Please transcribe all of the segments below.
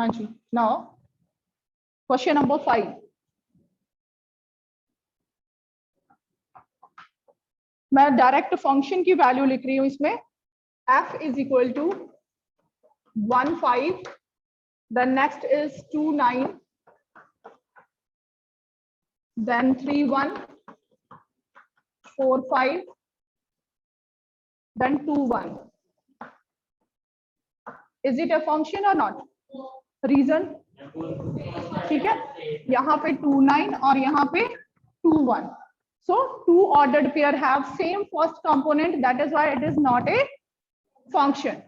हाँ जी, now question number 5। मैं direct function की वैल्यू लिख रही हूं इसमें। f is equal to 1 5, the next is 2 9, then 3 1, 4 5, then 2 1. Is it a function or not? Reason? ठीक है, यहाँ पे 2 9 और यहाँ पे 2 1. So two ordered pair have same first component, that is why it is not a function.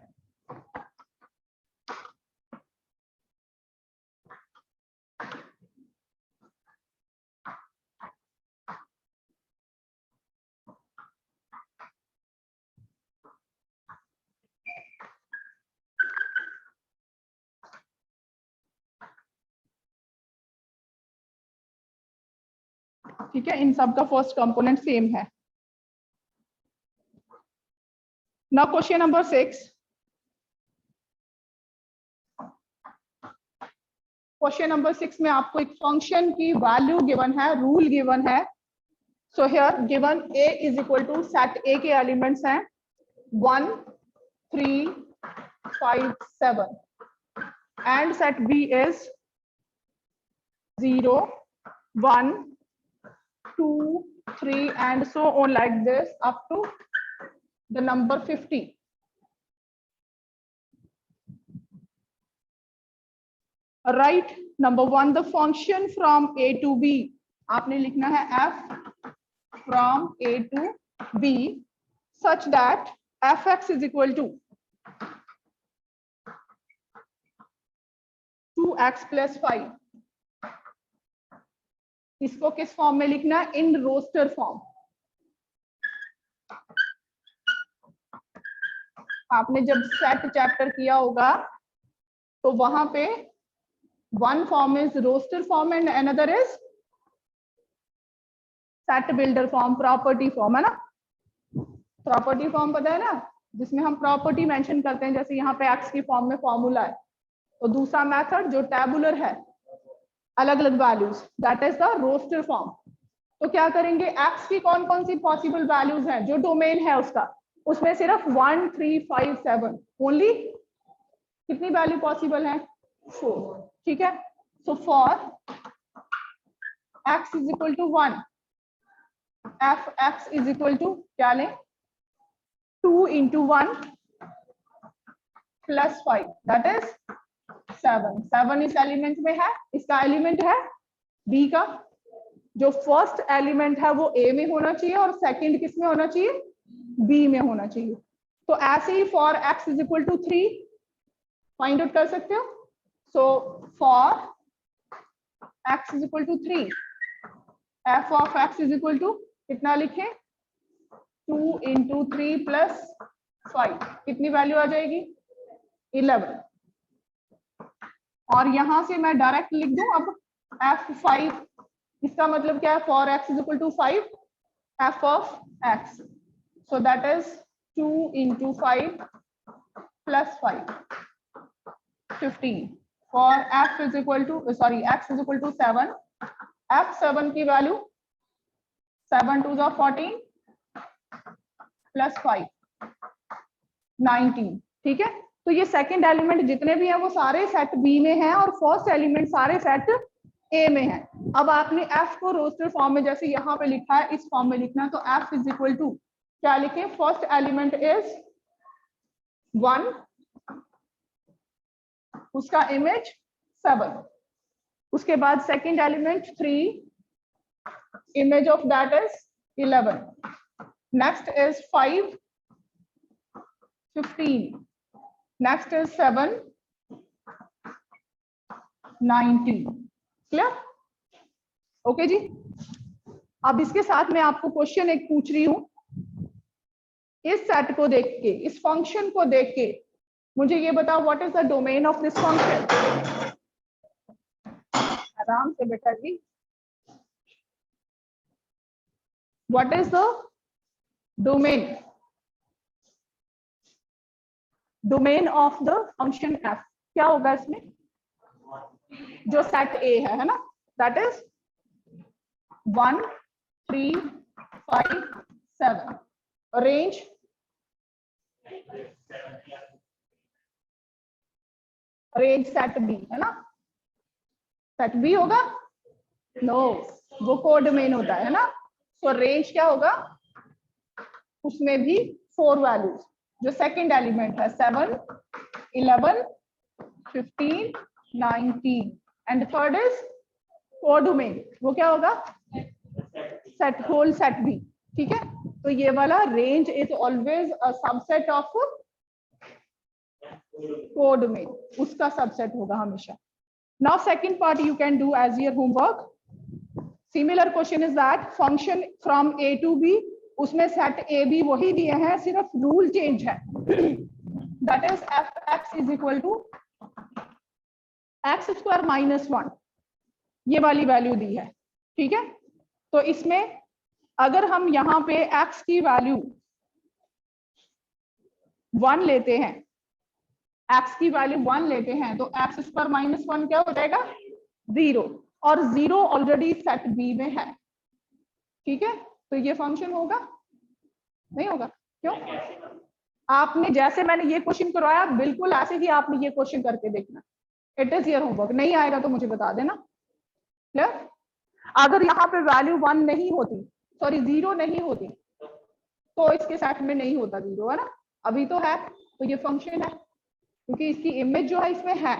ठीक है, इन सब का फर्स्ट कंपोनेंट सेम है। Now question number 6। Question number 6 में आपको एक फंक्शन की वैल्यू गिवन है, रूल गिवन है। So here given a is equal to set a के एलिमेंट्स हैं 1 3 5 7 and set b is 0 1 2 3 and so on like this up to the number 50. Right, number 1, the function from a to b, आपने लिखना है f from a to b such that fx is equal to 2x plus 5. इसको किस form में लिखना है? In roster form. आपने जब सेट चैप्टर किया होगा तो वहां पे one form is roster form and another is set builder form, property form, है ना। प्रॉपर्टी फॉर्म पता है ना, जिसमें हम प्रॉपर्टी मेंशन करते हैं, जैसे यहाँ पे एक्स की फॉर्म में फॉर्मूला है। तो दूसरा मेथड जो टेबुलर है, अलग अलग values, that is the roster form. तो क्या करेंगे, एक्स की कौन कौन सी पॉसिबल वैल्यूज हैं, जो डोमेन है उसका, उसमें सिर्फ 1 3 5 7 ओनली कितनी वैल्यू पॉसिबल है? 4। ठीक है, so for x is equal to 1, f x is equal to क्या लें, 2 into 1 plus 5, दैट इज 7। 7 इस एलिमेंट में है, इसका एलिमेंट है बी का। जो फर्स्ट एलिमेंट है वो ए में होना चाहिए और सेकंड किस में होना चाहिए? बी में होना चाहिए। तो ऐसे ही for x is equal to 3 find out कर सकते हो। So for x is equal to 3, f of x is equal to कितना लिखें? 2 into 3 plus 5, कितनी वैल्यू आ जाएगी? 11। और यहां से मैं डायरेक्ट लिख दूं अब f5, इसका मतलब क्या है? For x is equal to 5, f of x, so that is 2 into 5 plus 5, 15। For f is equal to x is equal to 7, f7 की वैल्यू 7 2 14 plus 5 19। ठीक है, तो ये सेकंड एलिमेंट जितने भी हैं वो सारे सेट बी में हैं और फर्स्ट एलिमेंट सारे सेट ए में हैं। अब आपने एफ को रोस्टर फॉर्म में जैसे यहाँ पे लिखा है इस फॉर्म में लिखना, तो एफ इज इक्वल टू क्या लिखें? फर्स्ट एलिमेंट इज 1, उसका इमेज 7, उसके बाद second element 3, image of that is 11, next is 5 15, next is 7 19। Clear? Okay जी। अब इसके साथ मैं आपको क्वेश्चन एक पूछ रही हूं, इस सेट को देख के, इस फंक्शन को देख के मुझे ये बताओ what is the domain of this function. आराम से बेटा जी, what is the domain, domain of the function f क्या होगा इसमें? जो सेट ए है ना, that is 1 3 5 7 range set B है ना, सेट बी होगा, नो वो कोडोमेन होता है ना, तो रेंज क्या होगा, उसमें भी 4 वैल्यूज, जो सेकंड एलिमेंट है 7 11 15 19 एंड थर्ड इज कोडोमेन, वो क्या होगा, सेट होल सेट बी, ठीक है। तो ये वाला range is always a subset of codomain, उसका सबसेट होगा हमेशा। Now second part you can do as your homework. Similar question is that function from A to B, उसमें सेट ए बी वही दिए हैं, सिर्फ रूल चेंज है। That is F x is equal to x square minus 1, ये वाली value दी है, ठीक है। तो इसमें अगर हम यहाँ पे x की वैल्यू 1 लेते हैं, x की वैल्यू 1 लेते हैं, तो एक्स स्क्वायर माइनस 1 क्या हो जाएगा, 0, और 0 ऑलरेडी सेट बी में है, ठीक है। तो ये फंक्शन होगा, नहीं होगा, क्यों? आपने जैसे मैंने ये क्वेश्चन करवाया बिल्कुल ऐसे ही आपने ये क्वेश्चन करके देखना, इट इज योर होमवर्क। नहीं आएगा तो मुझे बता देना, क्लियर। अगर यहाँ पे वैल्यू 1 नहीं होती, सॉरी 0 नहीं होती, तो इसके सेट में नहीं होता 0, है ना, अभी तो है, तो ये फंक्शन है क्योंकि इसकी इमेज जो है इसमें है।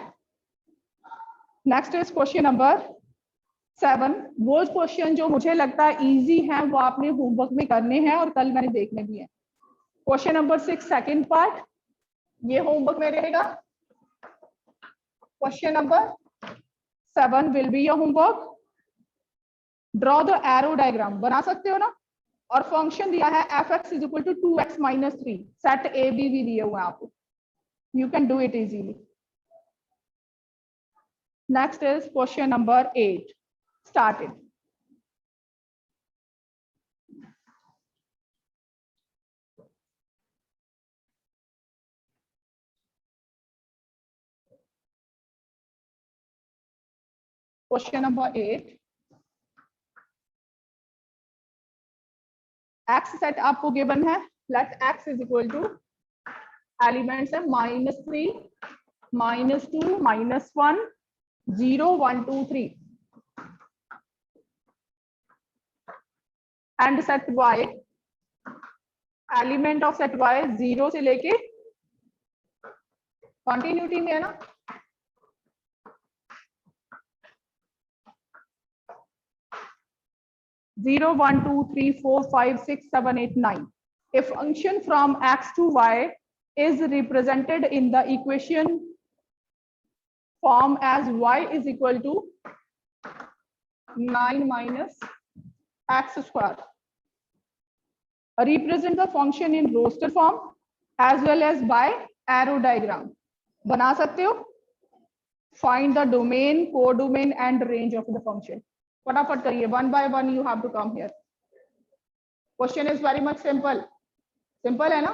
Next is question number 7। वो क्वेश्चन जो मुझे लगता है इजी है वो आपने होमवर्क में करने हैं और कल मैंने देखने भी है। क्वेश्चन नंबर 6 सेकंड पार्ट, ये होमवर्क में रहेगा। Question number 7 will be your homework. Draw the arrow diagram, बना सकते हो ना, और फंक्शन दिया है F x is equal to 2x minus 3, set A B भी दिए हुए हैं आपको, you can do it easily. Next is question number 8. Start it. Question number 8. X set आपको given है, let x is equal to elements है -3, -2, -1, 0, 1, 2, 3 and set y, element of set y 0 से लेके कंटिन्यूटी में है ना, zero, 1, 2, 3, 4, 5, 6, 7, 8, 9. A function from x to y is represented in the equation form as y is equal to 9 minus x square. Represent the function in roster form as well as by arrow diagram. बना सकते हो? Find the domain, codomain and range of the function. फटाफट करिए, one by one you have to come here. Question is very much simple. Simple है ना।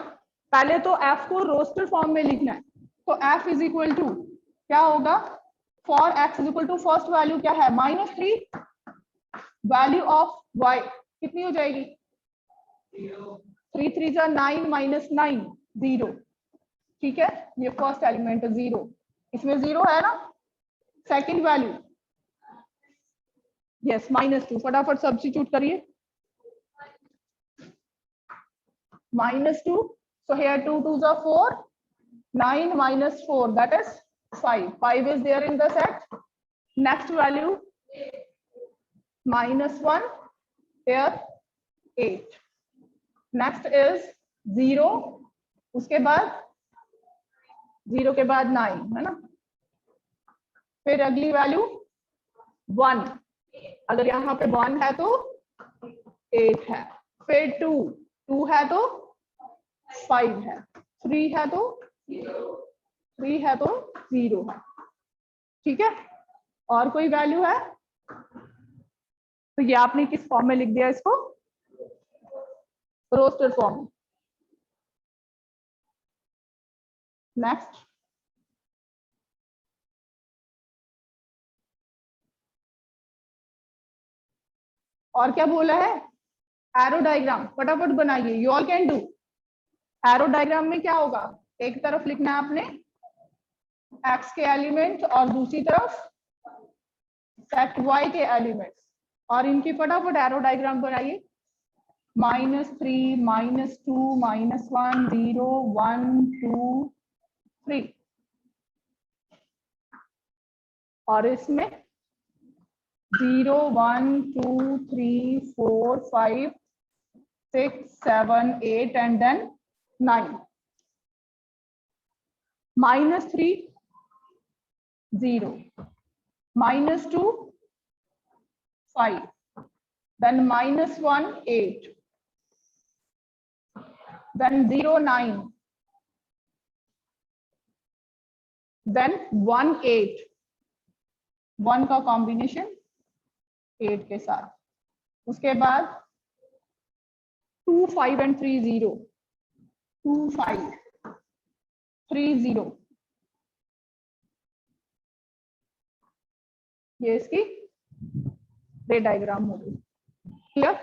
पहले तो f को रोस्टर फॉर्म में लिखना है, तो f इज इक्वल टू क्या होगा, for x is equal to first value क्या है -3, वैल्यू ऑफ y कितनी हो जाएगी 3 3 9 -9 0, ठीक है। ये फर्स्ट एलिमेंट 0, इसमें 0 है ना। सेकंड वैल्यू यस -2, फटाफट सब्स्टिट्यूट करिए -2, so here 2 2s are 4, 9 minus 4 that is 5, 5 is there in the set. Next value -1, here 8. Next is 0, उसके बाद 0 के बाद 9 है ना, फिर अगली वैल्यू 1, अगर यहाँ पे 1 है तो 8 है, फिर 2 2 है तो 5 है, 3 है तो 3 है तो 0 है, ठीक है। और कोई वैल्यू है तो ये आपने किस फॉर्म में लिख दिया, इसको रोस्टर फॉर्म। नेक्स्ट और क्या बोला है, एरो डायग्राम फटाफट बनाइए, you all can do. Arrow diagram में क्या होगा, एक तरफ लिखना है आपने एक्स के एलिमेंट और दूसरी तरफ सेट वाई के एलिमेंट्स, और इनकी फटाफट एरो डायग्राम बनाइए। -3 -2 -1 0 1 2 3, और इसमें 0 1 2 3 4 5 6 7 8 and then 9. -3 0, -2 5, then -1 8, then 0 9, then 1 8, 1 का कॉम्बिनेशन 8 के साथ, उसके बाद 2 5 and 3 0, 2 5 3 0, ये इसकी रे डायग्राम होगी। क्लियर?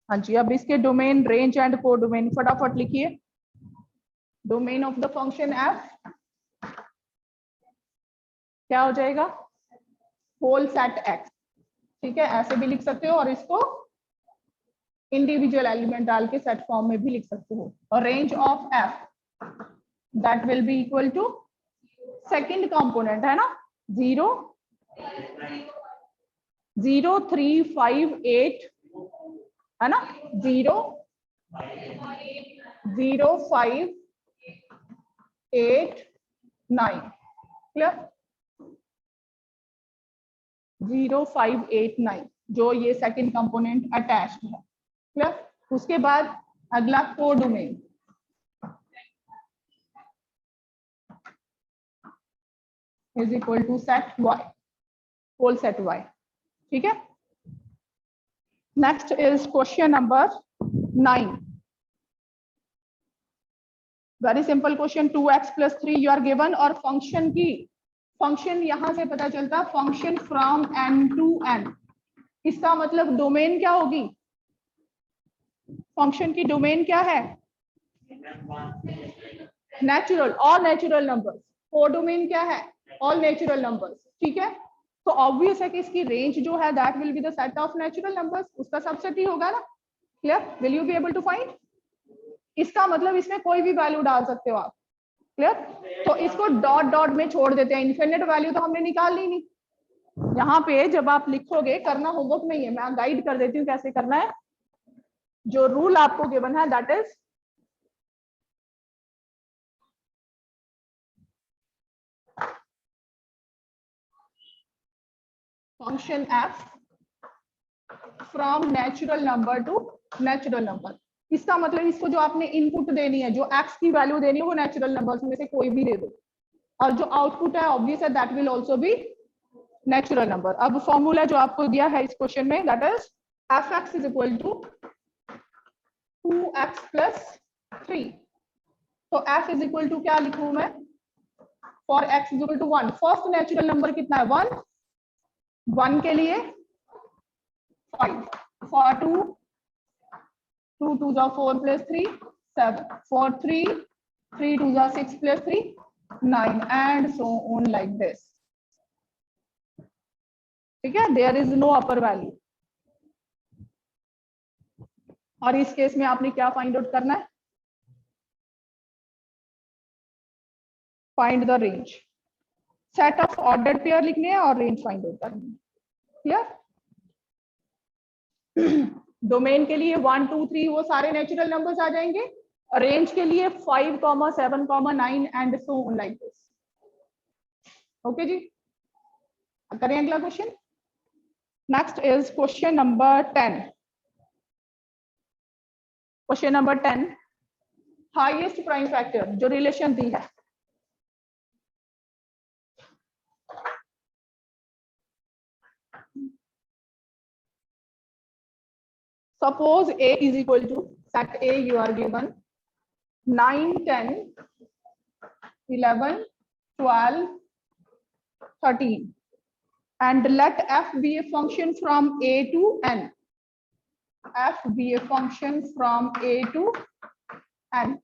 हाँ जी, अब इसके डोमेन, रेंज एंड को डोमेन फटाफट लिखिए। Domain of the function f क्या हो जाएगा, होल सेट एक्स, ठीक है, ऐसे भी लिख सकते हो, और इसको इंडिविजुअल एलिमेंट डाल के सेट फॉर्म में भी लिख सकते हो। और range of F that will be equal to second component है ना, 0 0 3 5 8 है ना, 0 0 5 8 9, क्लियर, 0 5 8 9 जो ये सेकंड कंपोनेंट अटैच्ड है। क्लियर? उसके बाद अगला codomain, is equal to set Y, whole set Y, ठीक है। Next is question number 9, very simple question. 2x + 3 you are given, और फंक्शन की, फंक्शन यहां से पता चलता है function from n to n, इसका मतलब डोमेन क्या होगी, फंक्शन की डोमेन क्या है, natural, all natural numbers. Codomain क्या है, ऑल नेचुरल नंबर्स, ठीक है। तो ऑब्वियस है कि इसकी रेंज जो है that will be the set of natural numbers, उसका सबसेट ही होगा ना। Clear? Will you be able to find? इसका मतलब इसमें कोई भी वैल्यू डाल सकते हो आप। क्लियर? तो इसको डॉट डॉट में छोड़ देते हैं, इन्फिनिट वैल्यू तो हमने निकाल ली नहीं। यहाँ पे जब आप लिखोगे, करना होमवर्क में ही है, मैं गाइड कर देती हूँ कैसे करना है। जो रूल आपको गिवन है that is function f from natural number two natural number. इसका मतलब इसको जो आपने इनपुट देनी है, जो एक्स की वैल्यू देनी है, वो नेचुरल नंबर्स में से कोई भी दे दो, और जो आउटपुट है ऑब्वियस है that will also be natural number. अब फॉर्मूला जो आपको दिया है इस क्वेश्चन में that is F x is equal to 2x + 3। तो f इज इक्वल टू क्या लिखूं मैं, for x is equal to 1, first natural number कितना है 1, 1 के लिए 5, for 2 2 2 4 + 3 7, for 3 3 2 6 + 3 9, and so on like this, ठीक है। There is no upper value, और इस केस में आपने क्या फाइंड आउट करना है, find the range. Set of ordered pair लिखने हैं और रेंज फाइंड आउट करनी है। क्लियर? डोमेन के लिए 1 2 3 वो सारे नेचुरल नंबर्स आ जाएंगे, और रेंज के लिए 5 7 9 and so on like this. Okay जी, करें अगला question. Next is question number 10। Question number 10, highest prime factor जो रिलेशन दी है, suppose a is equal to, set a you are given 9 10 11 12, 13. And let f be a function from a to n. f be a function from a to n.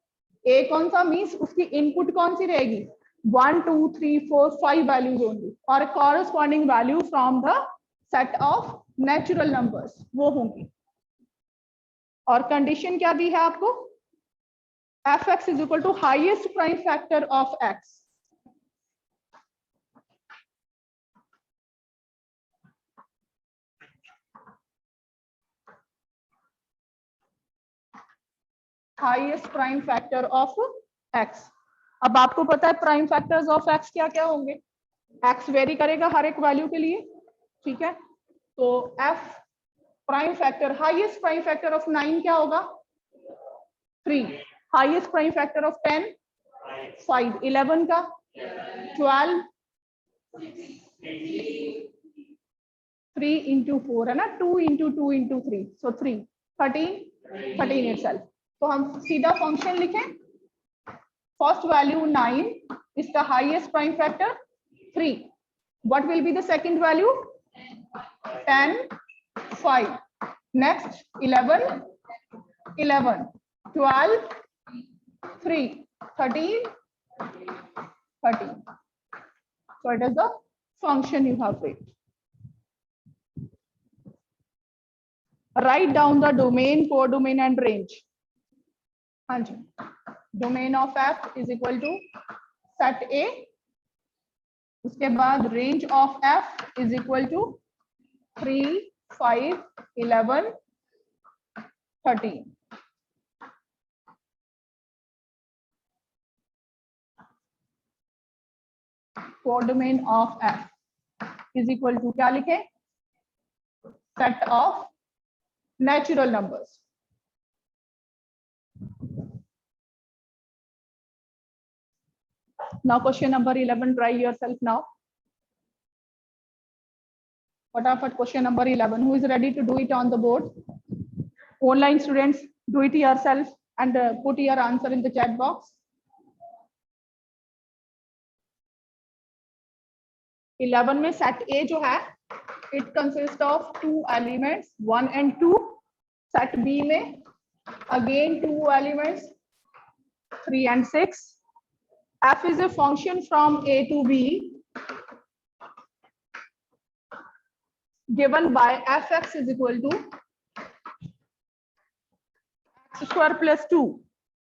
a कौन सा means उसकी input कौन सी रहेगी 1 2 3 4 5 values होंगी और corresponding value from the set of natural numbers वो होंगी। और कंडीशन क्या दी है आपको F x is equal to highest prime factor of X. Highest prime factor of X. अब आपको पता है प्राइम फैक्टर्स ऑफ एक्स क्या क्या होंगे। एक्स वेरी करेगा हर एक वैल्यू के लिए, ठीक है। तो F prime factor highest prime factor of 9 क्या होगा 3, हाईएस्ट प्राइम फैक्टर ऑफ 10 5, 11 का 12, 3 into 4 है ना 2 into 2 into 3 so 3 13 itself। तो हम सीधा फंक्शन लिखें फर्स्ट वैल्यू 9 इसका highest prime factor 3, what will be the second value 10 5, next 11 11 12 3 13 13। so it is the function you have picked। write down the domain, codomain and range। हाँ जी, domain of f is equal to set A, उसके बाद range of f is equal to 3 5 11 13। Codomain of f is equal to क्या लिखे set of natural numbers. Now question number 11, try yourself now। Fatapat question number 11, who is ready to do it on the board? Online students, do it yourself and put your answer in the chat box। 11 में set A जो है it consists of 2 elements 1 and 2। set B में again 2 elements 3 and 6। f is a function from a to b given by fx is equal to x square plus 2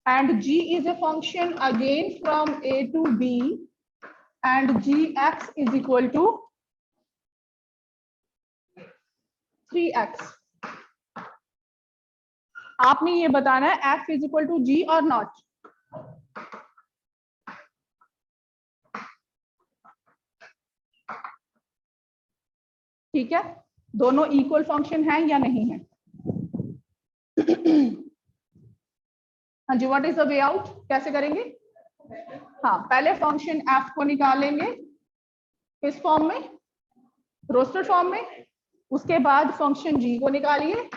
and g is a function again from a to b and gx is equal to 3x। आपने ये बताना है f is equal to g or not। ठीक है, दोनों equal function है या नहीं है। हाँ जी, what is the way out, कैसे करेंगे। हाँ, पहले फंक्शन एफ को निकालेंगे किस फॉर्म में रोस्टर फॉर्म में, उसके बाद फंक्शन जी को निकालिए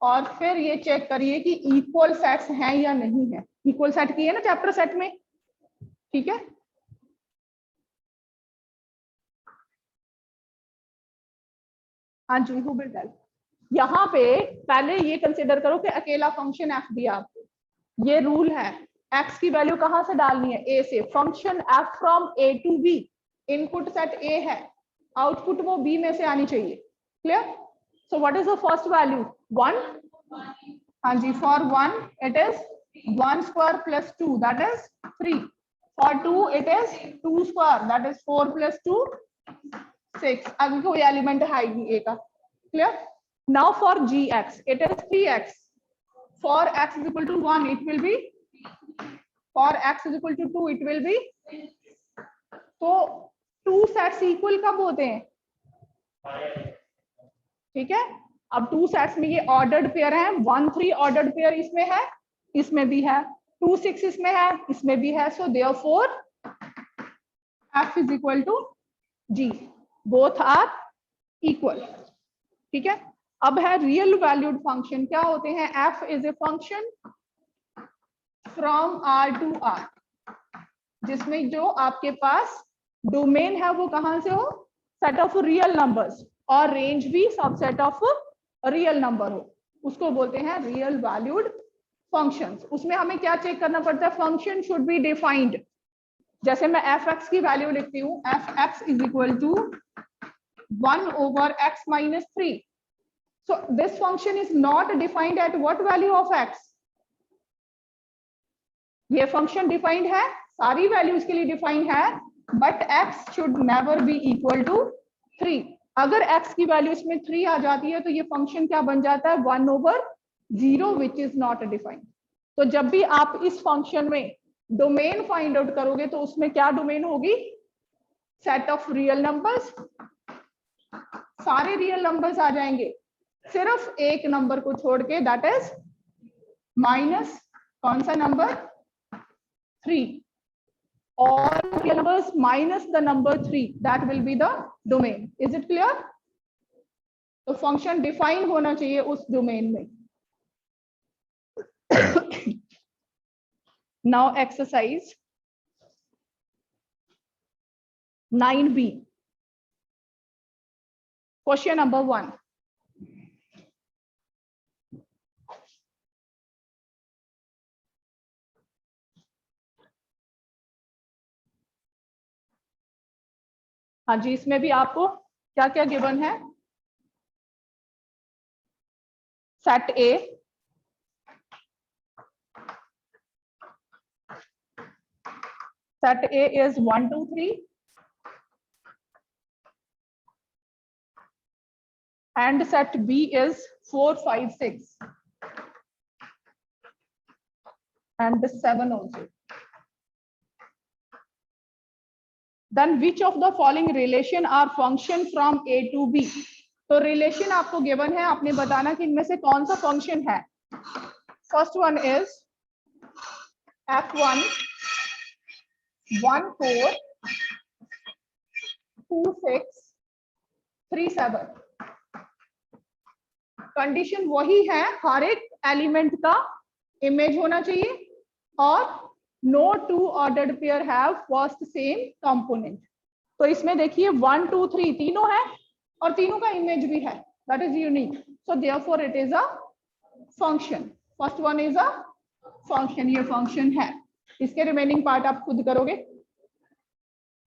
और फिर ये चेक करिए कि इक्वल सेट्स हैं या नहीं है। इक्वल सेट की है ना चैप्टर सेट में, ठीक है। हाँ जी, हु विल टेल। यहाँ पे पहले ये कंसिडर करो कि अकेला फंक्शन एफ दिया आपको, ये रूल है एक्स की वैल्यू कहाँ से डालनी है ए से। Function f from A to B, input set A है, आउटपुट वो बी में से आनी चाहिए। Clear. So what is the first value 1। हाँ जी, for 1 it is 1 square plus 2 that is 3। For 2 it is 2 square that is 4 plus 2 6। आगे कोई एलिमेंट है ही ए का। Clear. Now for g x it is 3x। For x is equal to 1 it will be, for x is equal to 2 it will be। तो 2 sets equal कब होते हैं, ठीक है। अब 2 सेट्स में ये ऑर्डर्ड पेयर है, 1 3 ऑर्डर्ड पेयर इसमें है, इसमें भी है, 2 6 इसमें है, इसमें भी है। So therefore f is equal to g, both are equal. ठीक है। अब है रियल वैल्यूड फंक्शन, क्या होते हैं। f is a function from r to r। जिसमें जो आपके पास डोमेन है वो कहां से हो, सेट ऑफ रियल नंबर्स, और रेंज भी सबसेट ऑफ रियल नंबर हो, उसको बोलते हैं रियल वैल्यूड फंक्शंस। उसमें हमें क्या चेक करना पड़ता है, फंक्शन शुड बी डिफाइंड। जैसे मैं एफ एक्स की वैल्यू लिखती हूँ, F x is equal to 1/x-3, so this function is not defined at what value of x, ये फंक्शन डिफाइंड है, सारी वैल्यूज के लिए डिफाइंड है, but x should never be equal to 3। अगर x की वैल्यू इसमें 3 आ जाती है तो ये फंक्शन क्या बन जाता है, 1/0 विच इज नॉट डिफाइंड। तो जब भी आप इस फंक्शन में डोमेन फाइंड आउट करोगे तो उसमें क्या डोमेन होगी, सेट ऑफ रियल नंबर्स, सारे रियल नंबर्स आ जाएंगे, सिर्फ एक नंबर को छोड़ के, दैट इज माइनस कौन सा number, 3, all real numbers minus the number 3, that will be the domain. Is it clear? तो फंक्शन डिफाइन होना चाहिए उस डोमेन में। Now exercise 9b, question number 1। हाँ जी, इसमें भी आपको क्या क्या गिवन है, set A, set A is 1 2 3 and set B is 4 5 6 and 7 also. Then which of the following relation are function from A to B? तो रिलेशन आपको गिवन है, आपने बताना कि इनमें से कौन सा फंक्शन है। First one is f1 1 4 2 6 3 7। Condition वही है, हर एक एलिमेंट का इमेज होना चाहिए और no two ordered pair have first same component. तो इसमें देखिए 1 2 3 तीनों है और तीनों का इमेज भी है, that is unique, so therefore it is a function. First one is a function, ये फंक्शन है। इसके रिमेनिंग पार्ट आप खुद करोगे।